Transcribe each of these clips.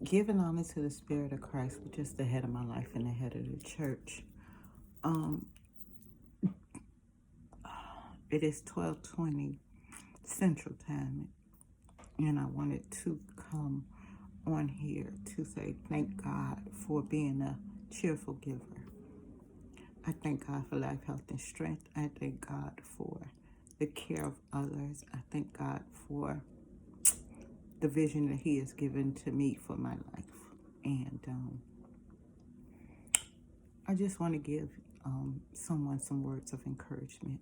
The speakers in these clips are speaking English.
Giving honor to the Spirit of Christ, which is the head of my life and the head of the church. Um, it is 12:20 Central Time, and I wanted to come on here to say thank God for being a cheerful giver. I thank God for life, health, and strength. I thank God for the care of others. I thank God for the vision that He has given to me for my life. And I just want to give someone some words of encouragement.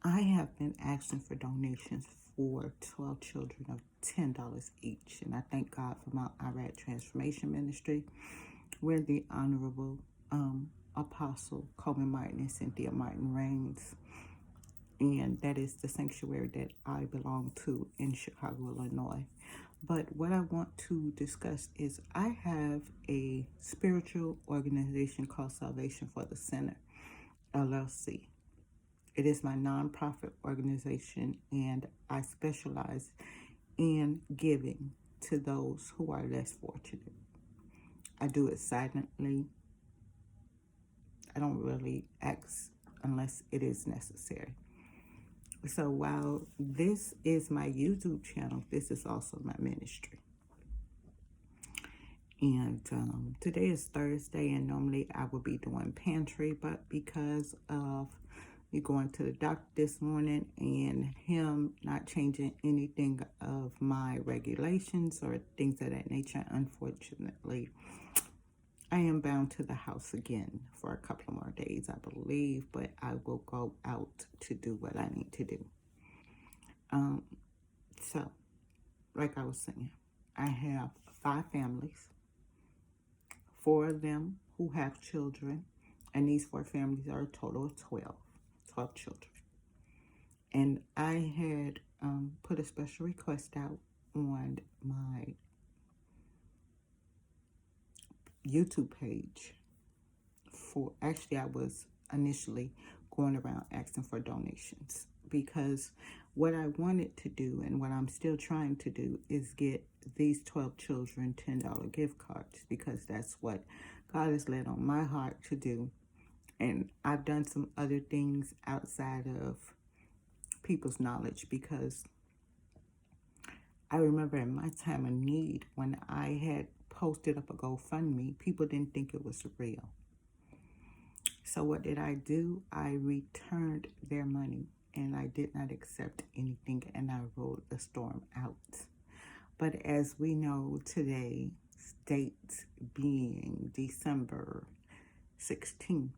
I have been asking for donations for 12 children of $10 each. And I thank God for Mount Irad Transformation Ministry, where the Honorable Apostle Coleman Martin and Cynthia Martin reigns. And that is the sanctuary that I belong to in Chicago, Illinois. But what I want to discuss is I have a spiritual organization called Salvation for the Sinner, LLC. It is my nonprofit organization, and I specialize in giving to those who are less fortunate. I do it silently. I don't really ask unless it is necessary. So while this is my YouTube channel, this is also my ministry. And today is Thursday, and normally I would be doing pantry, but because of me going to the doctor this morning and him not changing anything of my regulations or things of that nature, unfortunately, I am bound to the house again for a couple of more days, I believe, but I will go out to do what I need to do. So, like I was saying, I have 5 families, 4 of them who have children, and these 4 families are a total of 12 children. And I had put a special request out on my YouTube page actually, I was initially going around asking for donations, because what I wanted to do and what I'm still trying to do is get these 12 children $10 gift cards, because that's what God has led on my heart to do. And I've done some other things outside of people's knowledge, because I remember in my time of need, when I had posted up a GoFundMe, people didn't think it was real. So what did I do? I returned their money, and I did not accept anything, and I rode the storm out. But as we know today, date being December 16th.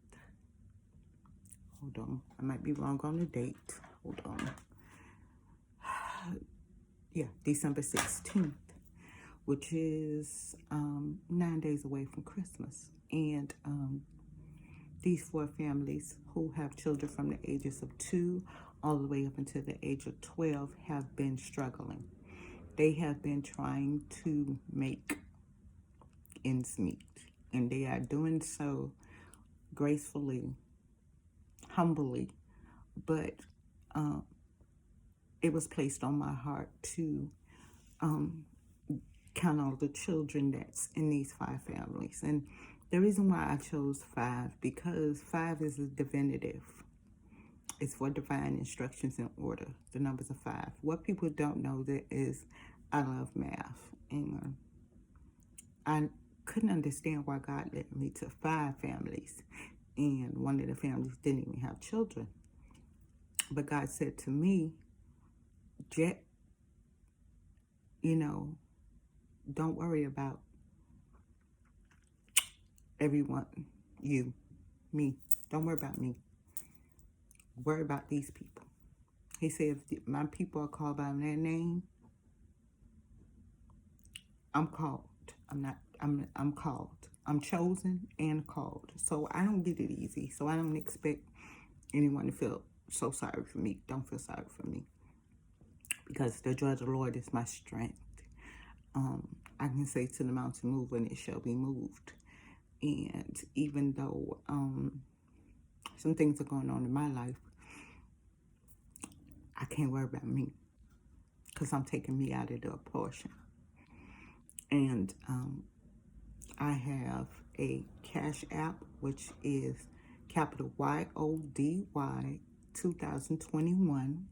Hold on, I might be wrong on the date. Hold on. Yeah, December 16th, which is 9 days away from Christmas. And these 4 families who have children from the ages of 2 all the way up until the age of 12 have been struggling. They have been trying to make ends meet, and they are doing so gracefully, humbly, but it was placed on my heart to count all the children that's in these 5 families. And the reason why I chose 5, because 5 is a divinative. It's for divine instructions in order. The numbers are 5. What people don't know that is I love math. And I couldn't understand why God led me to 5 families. And one of the families didn't even have children. But God said to me, Jet, don't worry about everyone, you, me. Don't worry about me. Worry about these people. He said, if my people are called by their name, I'm called. I'm called. I'm chosen and called. So I don't get it easy. So I don't expect anyone to feel so sorry for me. Don't feel sorry for me, because the joy of the Lord is my strength. I can say to the mountain, move, and it shall be moved. And even though some things are going on in my life, I can't worry about me, because I'm taking me out of the portion. And I have a Cash App, which is capital YODY 2021,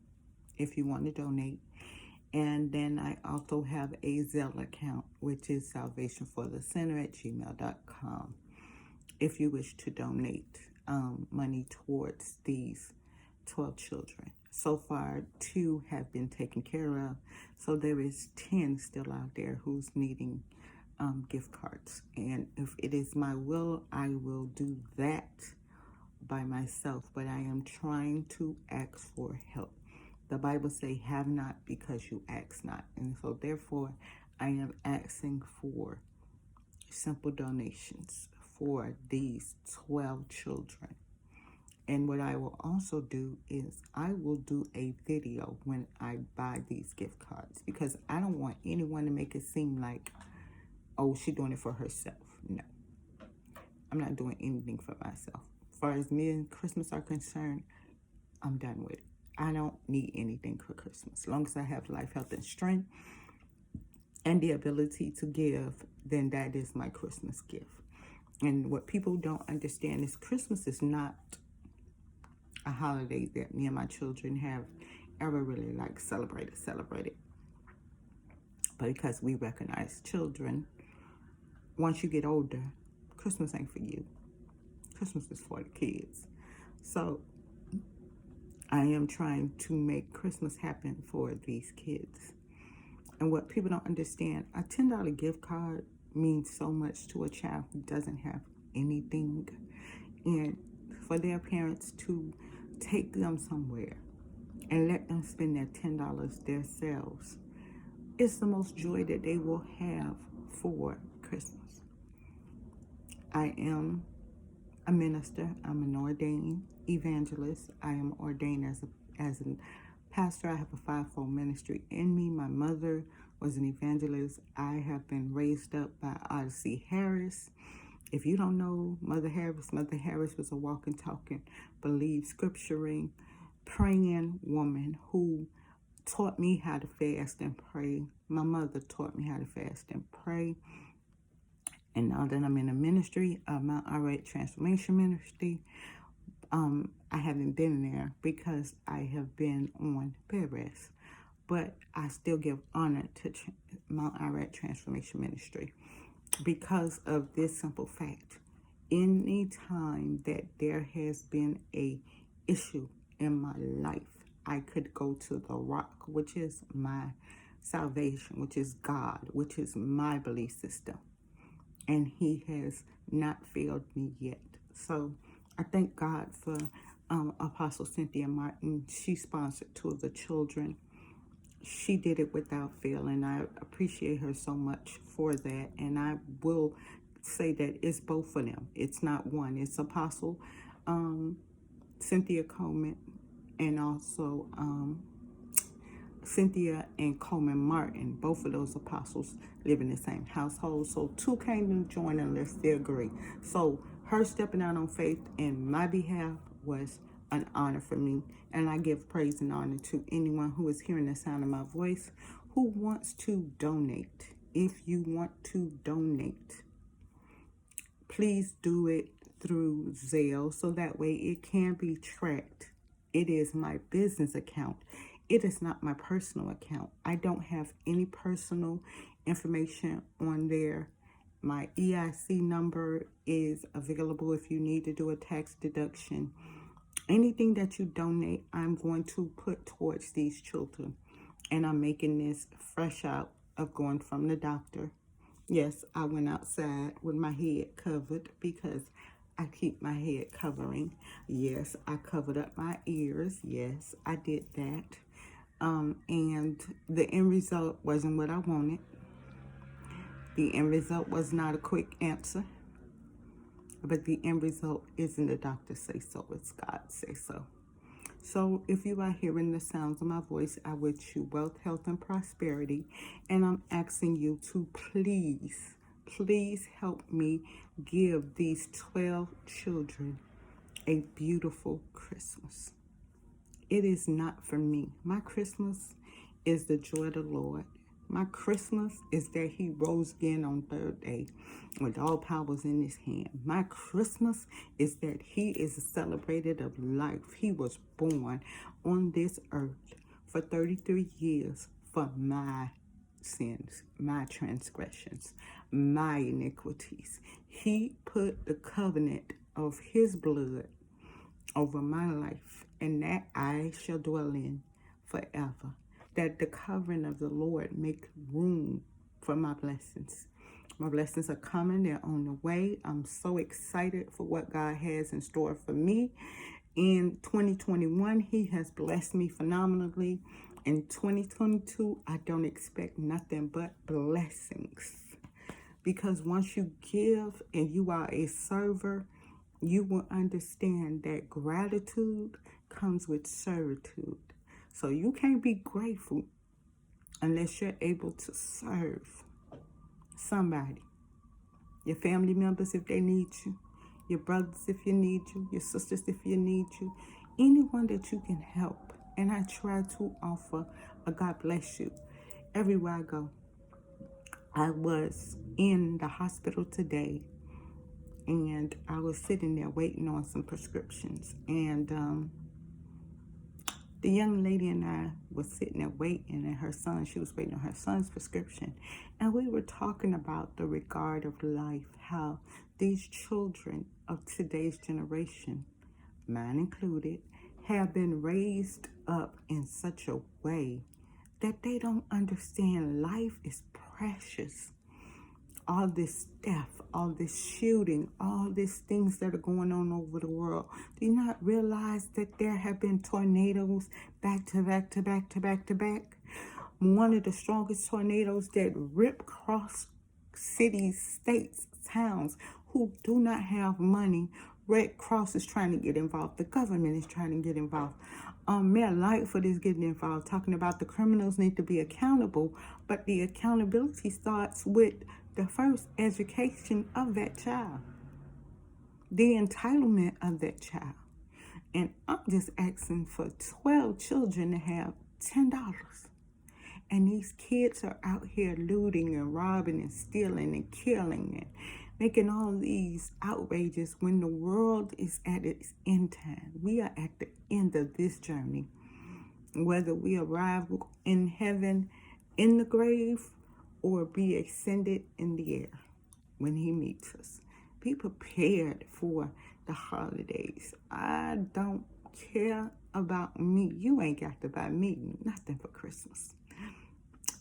if you want to donate. And then I also have a Zelle account, which is salvationforthesinner at gmail.com, if you wish to donate money towards these 12 children. So far, 2 have been taken care of. So there is 10 still out there who's needing gift cards. And if it is my will, I will do that by myself. But I am trying to ask for help. The Bible says, have not because you ask not. And so therefore, I am asking for simple donations for these 12 children. And what I will also do is I will do a video when I buy these gift cards, because I don't want anyone to make it seem like, oh, she's doing it for herself. No, I'm not doing anything for myself. As far as me and Christmas are concerned, I'm done with it. I don't need anything for Christmas. As long as I have life, health, and strength and the ability to give, then that is my Christmas gift. And what people don't understand is Christmas is not a holiday that me and my children have ever really like celebrated. But because we recognize children, once you get older, Christmas ain't for you. Christmas is for the kids. So I am trying to make Christmas happen for these kids. And what people don't understand, a $10 gift card means so much to a child who doesn't have anything. And for their parents to take them somewhere and let them spend their $10 themselves, it's the most joy that they will have for Christmas. I am a minister. I'm an ordained evangelist. I am ordained as a pastor. I have a fivefold ministry in me. My mother was an evangelist. I have been raised up by Odyssey Harris. If you don't know Mother Harris was a walking, talking, believe, scripturing, praying woman who taught me how to fast and pray. My mother taught me how to fast and pray. And now that I'm in a ministry, Mount Arrowhead Transformation Ministry, I haven't been there because I have been on bed rest. But I still give honor to Mount Arrowhead Transformation Ministry because of this simple fact. Any time that there has been a issue in my life, I could go to the rock, which is my salvation, which is God, which is my belief system. And he has not failed me yet. So I thank God for Apostle Cynthia Martin. She sponsored 2 of the children. She did it without fail, and I appreciate her so much for that. And I will say that it's both of them. It's not one. It's Apostle Cynthia Coleman and also Cynthia and Coleman Martin. Both of those apostles live in the same household. So 2 came to join unless they agree. So her stepping out on faith in my behalf was an honor for me. And I give praise and honor to anyone who is hearing the sound of my voice who wants to donate. If you want to donate, please do it through Zelle so that way it can be tracked. It is my business account. It is not my personal account. I don't have any personal information on there. My EIC number is available if you need to do a tax deduction. Anything that you donate, I'm going to put towards these children. And I'm making this fresh out of going from the doctor. Yes, I went outside with my head covered because I keep my head covering. Yes, I covered up my ears. Yes, I did that. And the end result wasn't what I wanted. The end result was not a quick answer. But the end result isn't the doctor say so, it's God say so. So if you are hearing the sounds of my voice, I wish you wealth, health, and prosperity. And I'm asking you to please help me give these 12 children a beautiful Christmas. It is not for me. My Christmas is the joy of the Lord. My Christmas is that he rose again on third day with all powers in his hand. My Christmas is that he is celebrated of life. He was born on this earth for 33 years for my sins, my transgressions, my iniquities. He put the covenant of his blood over my life, and that I shall dwell in forever. That the covering of the Lord make room for my blessings. My blessings are coming, they're on the way. I'm so excited for what God has in store for me. In 2021, He has blessed me phenomenally. In 2022, I don't expect nothing but blessings. Because once you give and you are a server, you will understand that gratitude comes with servitude. So you can't be grateful unless you're able to serve somebody. Your family members if they need you, your brothers if you need you, your sisters if you need you, anyone that you can help. And I try to offer a God bless you everywhere I go. I was in the hospital today, and I was sitting there waiting on some prescriptions, and the young lady and I was sitting there waiting, and she was waiting on her son's prescription, and we were talking about the regard of life, how these children of today's generation, mine included, have been raised up in such a way that they don't understand life is precious. All this theft, all this shooting, all these things that are going on over the world. Do you not realize that there have been tornadoes back to back to back to back to back? One of the strongest tornadoes that rip across cities, states, towns who do not have money. Red Cross is trying to get involved. The government is trying to get involved. Mayor Lightfoot is getting involved, talking about the criminals need to be accountable, but the accountability starts with the first education of that child, the entitlement of that child. And I'm just asking for 12 children to have $10. And these kids are out here looting and robbing and stealing and killing and making all these outrages when the world is at its end time. We are at the end of this journey. Whether we arrive in heaven in the grave or be ascended in the air when He meets us. Be prepared for the holidays. I don't care about me. You ain't got to buy me nothing for Christmas.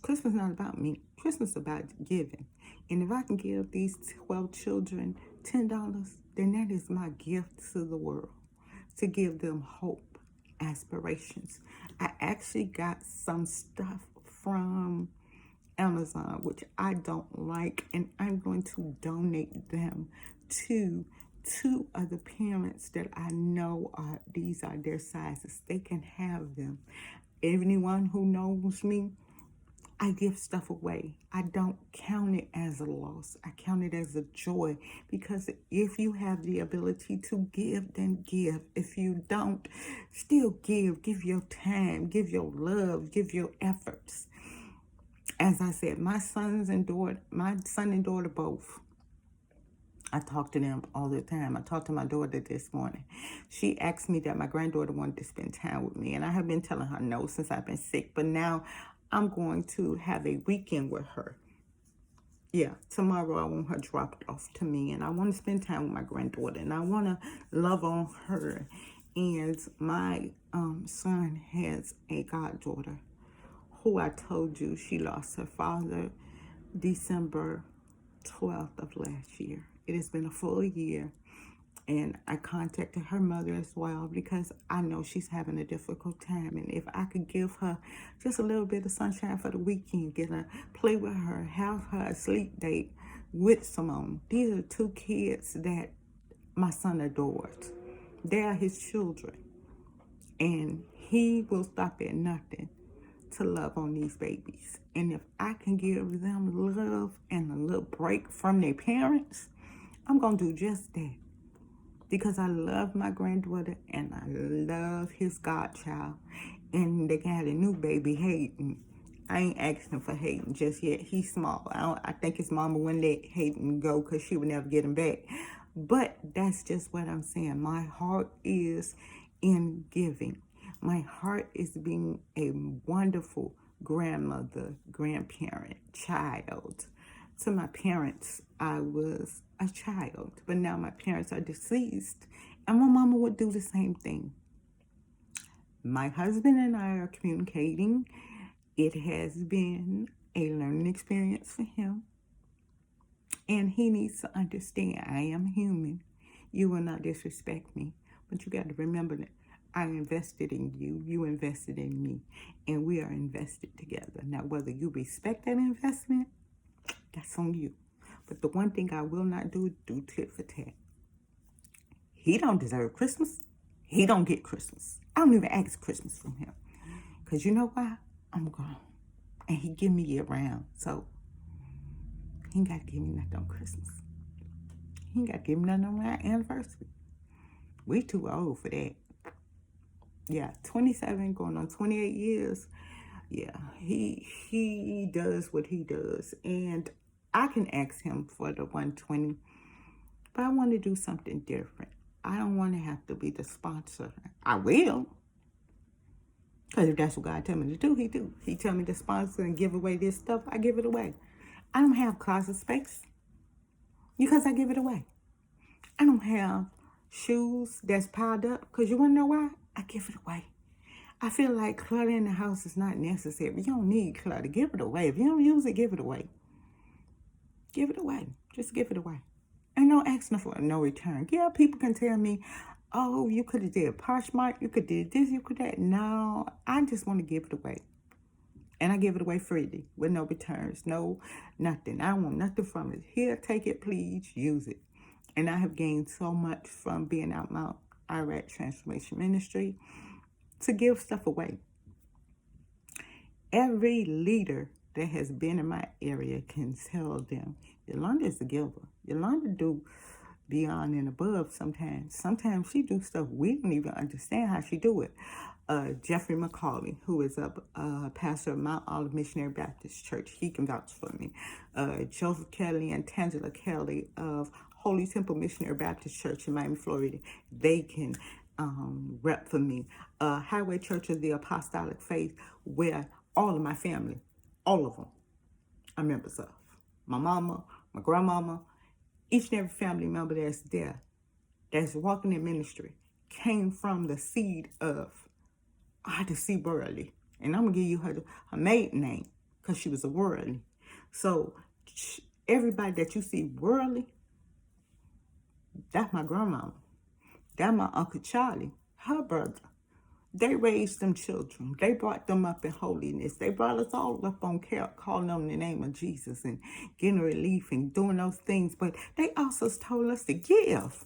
Christmas is not about me. Christmas is about giving. And if I can give these 12 children $10, then that is my gift to the world, to give them hope, aspirations. I actually got some stuff from Amazon, which I don't like, and I'm going to donate them to two other parents that I know these are their sizes. They can have them. Anyone who knows me, I give stuff away. I don't count it as a loss. I count it as a joy, because if you have the ability to give, then give. If you don't, still give. Give your time, give your love, give your efforts. As I said, my son and daughter both, I talk to them all the time. I talked to my daughter this morning. She asked me that my granddaughter wanted to spend time with me, and I have been telling her no since I've been sick, but now I'm going to have a weekend with her. Yeah, tomorrow I want her dropped off to me, and I want to spend time with my granddaughter, and I want to love on her. And my son has a goddaughter who I told you she lost her father December 12th of last year. It has been a full year, and I contacted her mother as well, because I know she's having a difficult time, and if I could give her just a little bit of sunshine for the weekend, get her, play with her, have her a sleep date with Simone. These are two kids that my son adores. They are his children, and he will stop at nothing to love on these babies. And if I can give them love and a little break from their parents, I'm going to do just that. Because I love my granddaughter and I love his godchild. And they got a new baby, Hayden. I ain't asking for Hayden just yet. He's small. I think his mama wouldn't let Hayden go because she would never get him back. But that's just what I'm saying. My heart is in giving. My heart is being a wonderful grandmother, grandparent, child. To my parents, I was a child, but now my parents are deceased. And my mama would do the same thing. My husband and I are communicating. It has been a learning experience for him. And he needs to understand I am human. You will not disrespect me. But you got to remember that I invested in you. You invested in me. And we are invested together. Now, whether you respect that investment, that's on you. But the one thing I will not do is do tit for tat. He don't deserve Christmas. He don't get Christmas. I don't even ask Christmas from him. Because you know why? I'm grown. And he give me year round. So he ain't got to give me nothing on Christmas. He ain't got to give me nothing on my anniversary. We too old for that. Yeah, 27 going on 28 years. Yeah, he does what he does. And I can ask him for the 120. But I want to do something different. I don't want to have to be the sponsor. I will. Because if that's what God tell me to do, he do. He tell me to sponsor and give away this stuff, I give it away. I don't have closet space because I give it away. I don't have shoes that's piled up because you want to know why? I give it away. I feel like clutter in the house is not necessary. You don't need clutter. Give it away. If you don't use it, give it away. Give it away. Just give it away. And no asking for no return. Yeah, people can tell me, oh, you could have did Poshmark, you could did this, you could that. No, I just want to give it away. And I give it away freely with no returns, no nothing. I don't want nothing from it. Here, take it, please, use it. And I have gained so much from being out Mount Iraq Transformation Ministry to give stuff away. Every leader that has been in my area can tell them, Yolanda is a giver. Yolanda do beyond and above sometimes. Sometimes she do stuff we don't even understand how she do it. Jeffrey McCauley, who is a pastor of Mount Olive Missionary Baptist Church, he can vouch for me. Joseph Kelly and Tangela Kelly of Holy Temple Missionary Baptist Church in Miami, Florida, they can rep for me. Highway Church of the Apostolic Faith, where all of my family, all of them, are members of. My mama, my grandmama, each and every family member that's there, that's walking in ministry, came from the seed of Ida C. Burley. And I'm going to give you her maiden name because she was a worldly. So everybody that you see worldly, that's my grandmama. That's my Uncle Charlie, her brother. They raised them children. They brought them up in holiness. They brought us all up on care, calling on the name of Jesus and getting relief and doing those things. But they also told us to give.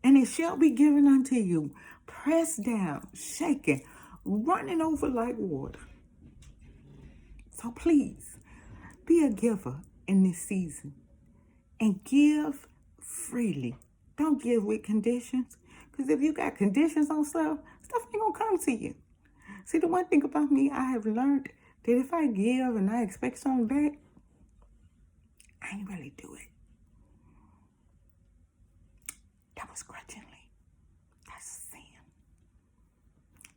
And it shall be given unto you. Pressed down, shaken, running over like water. So please, be a giver in this season. And give freely. Don't give with conditions. Because if you got conditions on stuff ain't going to come to you. See, the one thing about me, I have learned that if I give and I expect something back, I ain't really do it. That was grudgingly. That's sin.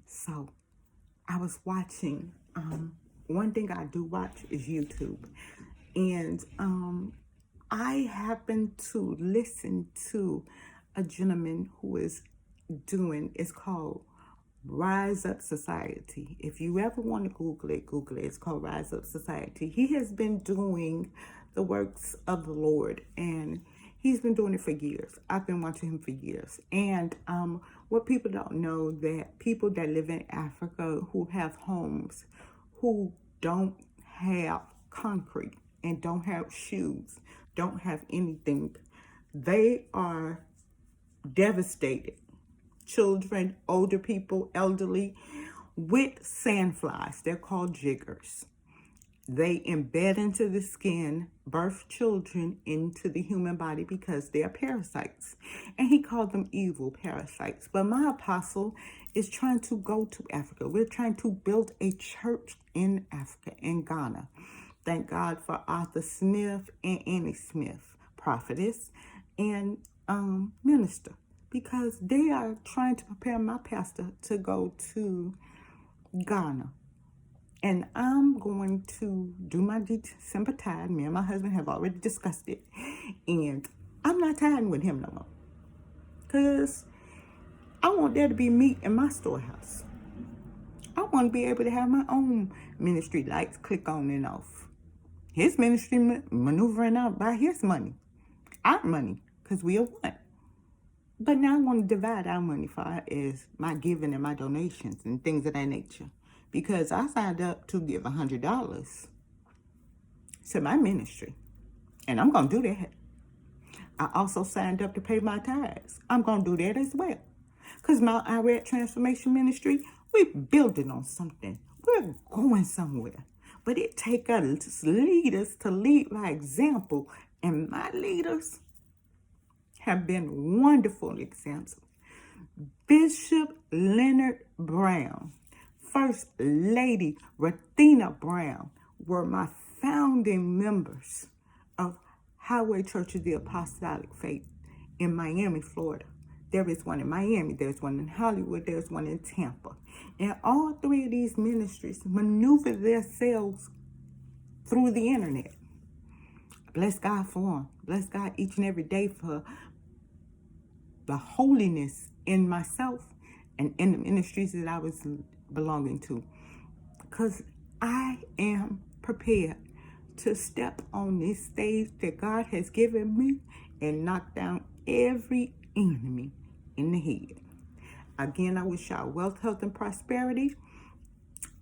So, I was watching, one thing I do watch is YouTube. And I happened to listen to a gentleman who is doing, it's called Rise Up Society. If you ever want to Google it. It's called Rise Up Society. He has been doing the works of the Lord, and he's been doing it for years. I've been watching him for years. And what people don't know, that people that live in Africa who have homes, who don't have concrete and don't have shoes, don't have anything, they are devastated. Children, older people, elderly, with sandflies. They're called jiggers. They embed into the skin, birth children into the human body because they are parasites. And he called them evil parasites. But my apostle is trying to go to Africa. We're trying to build a church in Africa, in Ghana. Thank God for Arthur Smith and Annie Smith, prophetess and minister, because they are trying to prepare my pastor to go to Ghana. And I'm going to do my December tithe. Me and my husband have already discussed it. And I'm not tithing with him no more. Because I want there to be meat in my storehouse. I want to be able to have my own ministry lights click on and off. His ministry maneuvering out by his money. Our money. Because we are one. But now I want to divide our money for as my giving and my donations and things of that nature. Because I signed up to give $100 to my ministry. And I'm going to do that. I also signed up to pay my tithes. I'm going to do that as well. Because my Iraq Transformation Ministry, we're building on something. We're going somewhere. But it takes us leaders to lead by example. And my leaders have been wonderful examples. Bishop Leonard Brown, First Lady Rathina Brown were my founding members of Highway Church of the Apostolic Faith in Miami, Florida. There is one in Miami, there's one in Hollywood, there's one in Tampa. And all three of these ministries maneuver themselves through the internet. Bless God for them. Bless God each and every day for the holiness in myself and in the ministries that I was belonging to. Because I am prepared to step on this stage that God has given me and knock down every enemy in the head. Again, I wish y'all wealth, health, and prosperity.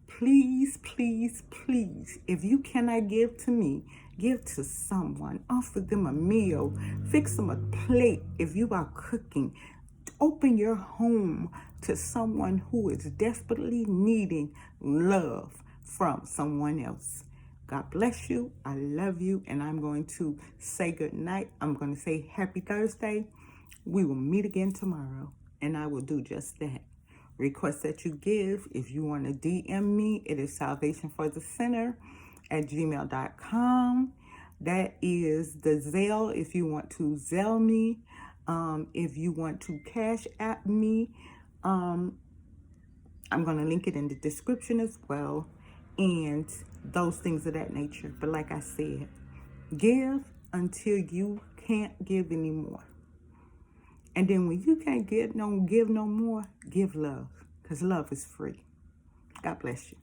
Please, please, please, if you cannot give to me, give to someone. Offer them a meal. Fix them a plate if you are cooking. Open your home to someone who is desperately needing love from someone else. God bless you. I love you. And I'm going to say good night. I'm going to say happy Thursday. We will meet again tomorrow. And I will do just that. Request that you give. If you want to DM me, it is salvationforthesinner@gmail.com. That is the Zelle if you want to Zelle me. If you want to cash app me, I'm going to link it in the description as well. And those things of that nature. But like I said, give until you can't give anymore. And then when you can't give no more, give love. Because love is free. God bless you.